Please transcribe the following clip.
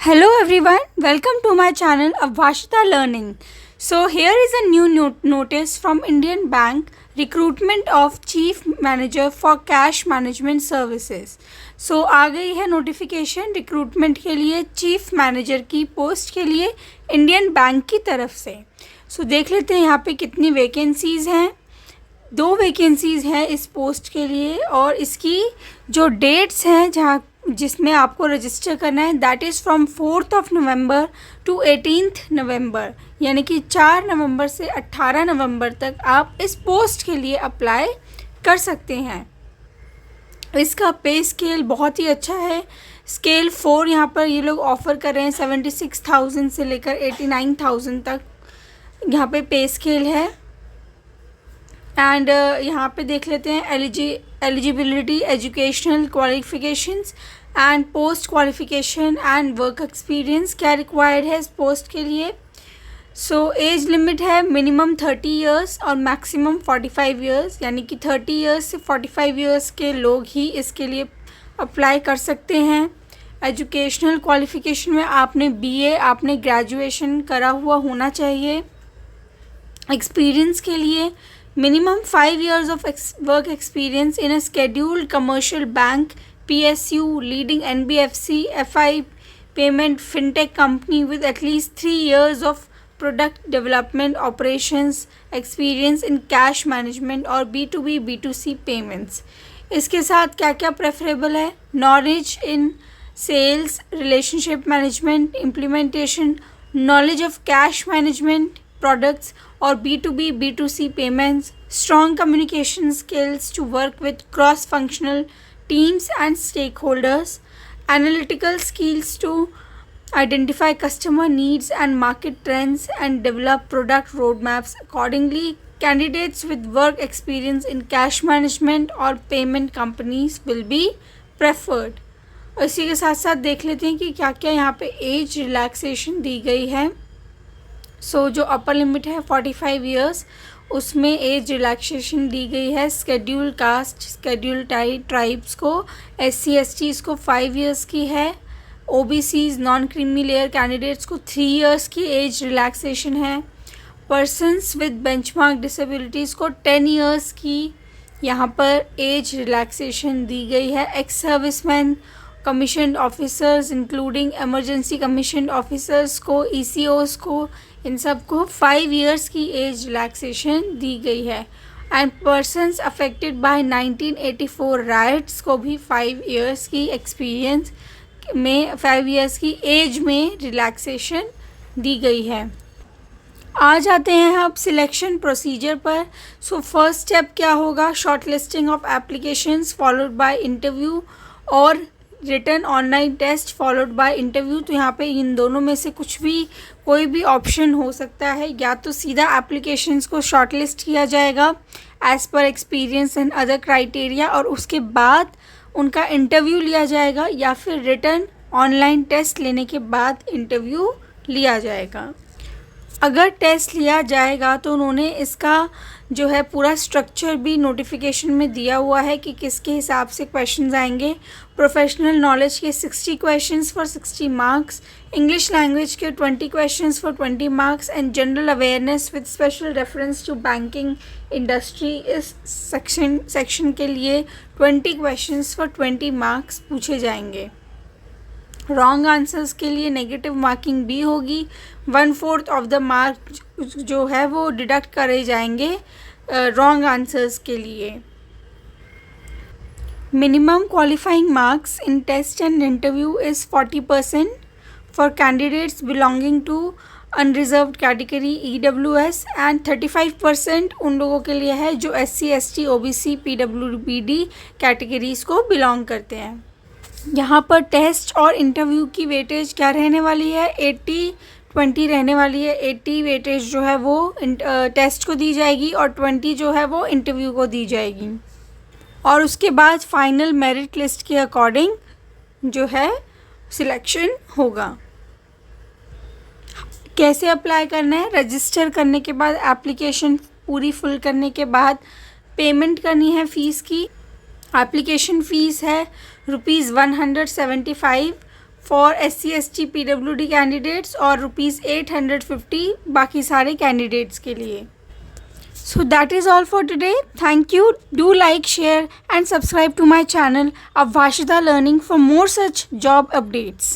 Hello everyone, welcome to my channel Avashita Learning. So here is a new notice from Indian Bank, recruitment of Chief Manager for Cash Management Services. So आ गई है notification recruitment के लिए chief manager की post के लिए Indian bank की तरफ से. सो देख लेते हैं यहाँ पे कितनी वैकेंसीज़ हैं. 2 वैकेंसीज़ हैं इस पोस्ट के लिए और इसकी जो डेट्स हैं जहाँ जिसमें आपको रजिस्टर करना है that is from 4 November to 18 November, यानी कि 4 नवंबर से 18 नवंबर तक आप इस पोस्ट के लिए अप्लाई कर सकते हैं. इसका पे स्केल बहुत ही अच्छा है. स्केल 4 यहाँ पर ये लोग ऑफ़र कर रहे हैं. 76,000 से लेकर 89,000 तक यहाँ पे स्केल है. एंड यहाँ पे देख लेते हैं eligibility, educational qualifications and post qualification and work experience क्या रिक्वायर्ड है इस पोस्ट के लिए. सो एज लिमिट है मिनिमम 30 इयर्स और मैक्सिमम 45 इयर्स, यानी कि 30 इयर्स से 45 इयर्स के लोग ही इसके लिए अप्लाई कर सकते हैं. एजुकेशनल क्वालिफिकेशन में आपने BA, आपने ग्रेजुएशन करा हुआ होना चाहिए. एक्सपीरियंस के लिए minimum 5 years of work experience in a scheduled commercial bank, PSU, leading NBFC, FI, payment, fintech company with at least 3 years of product development operations experience in cash management और B2B, B2C payments. इसके साथ क्या क्या preferable है? Knowledge in sales, relationship management, implementation, knowledge of cash management products or B2B, B2C payments, strong communication skills to work with cross-functional teams and stakeholders, analytical skills to identify customer needs and market trends and develop product roadmaps accordingly. Candidates with work experience in cash management or payment companies will be preferred. इसी के साथ साथ देख लेते हैं कि क्या क्या यहाँ पे एज रिलैक्सेशन दी गई है. सो जो अपर लिमिट है 45 इयर्स, उसमें एज रिलैक्सेशन दी गई है. शेड्यूल कास्ट, शेड्यूल ट्राइब्स को, SC STs को 5 इयर्स की है. OBCs, non creamy layer candidates को 3 इयर्स की एज रिलैक्सेशन है. पर्सनस विद बेंचमार्क डिसेबिलिटीज़ को 10 इयर्स की यहाँ पर एज रिलैक्सेशन दी गई है. Ex serviceman, commission officers including emergency commission officers को, ECOs को, इन सब को 5 इयर्स की एज रिलैक्सेशन दी गई है. And persons affected by 1984 rights को भी 5 इयर्स की एक्सपीरियंस में 5 इयर्स की एज में रिलैक्सेशन दी गई है. आ जाते हैं अब सिलेक्शन प्रोसीजर पर. सो फर्स्ट स्टेप क्या होगा? Shortlisting of applications followed by interview और written online test followed by interview. तो यहाँ पे इन दोनों में से कोई भी ऑप्शन हो सकता है. या तो सीधा एप्लीकेशंस को शॉर्टलिस्ट किया जाएगा as per experience and other criteria और उसके बाद उनका इंटरव्यू लिया जाएगा, या फिर रिटन ऑनलाइन टेस्ट लेने के बाद इंटरव्यू लिया जाएगा. अगर टेस्ट लिया जाएगा तो उन्होंने इसका जो है पूरा स्ट्रक्चर भी नोटिफिकेशन में दिया हुआ है कि किसके हिसाब से क्वेश्चंस आएंगे. प्रोफेशनल नॉलेज के 60 questions for 60 marks, English language के 20 questions for 20 marks and general awareness with special reference to banking industry. इस सेक्शन के लिए 20 क्वेश्चंस फॉर 20 मार्क्स पूछे जाएंगे. रॉन्ग आंसर्स के लिए नेगेटिव मार्किंग भी होगी. 1/4 ऑफ द मार्क जो है वो डिडक्ट करे जाएंगे रॉन्ग आंसर्स के लिए. Minimum qualifying marks in test and interview is 40% for candidates belonging to unreserved category EWS and 35% उन लोगों के लिए है जो SC ST OBC PWBD categories को बिलोंग करते हैं. यहाँ पर टेस्ट और इंटरव्यू की वेटेज क्या रहने वाली है? 80-20 रहने वाली है. 80 वेटेज जो है वो टेस्ट को दी जाएगी और 20 जो है वो इंटरव्यू को दी जाएगी. और उसके बाद फाइनल मेरिट लिस्ट के अकॉर्डिंग जो है सिलेक्शन होगा. कैसे अप्लाई करना है? रजिस्टर करने के बाद एप्लीकेशन पूरी फुल करने के बाद पेमेंट करनी है फ़ीस की. एप्लीकेशन फ़ीस है ₹175 फॉर SC/ST PWD कैंडिडेट्स और ₹850 बाकी सारे कैंडिडेट्स के लिए. So that is all for today. Thank you. Do like, share and subscribe to my channel Avashita Learning for more such job updates.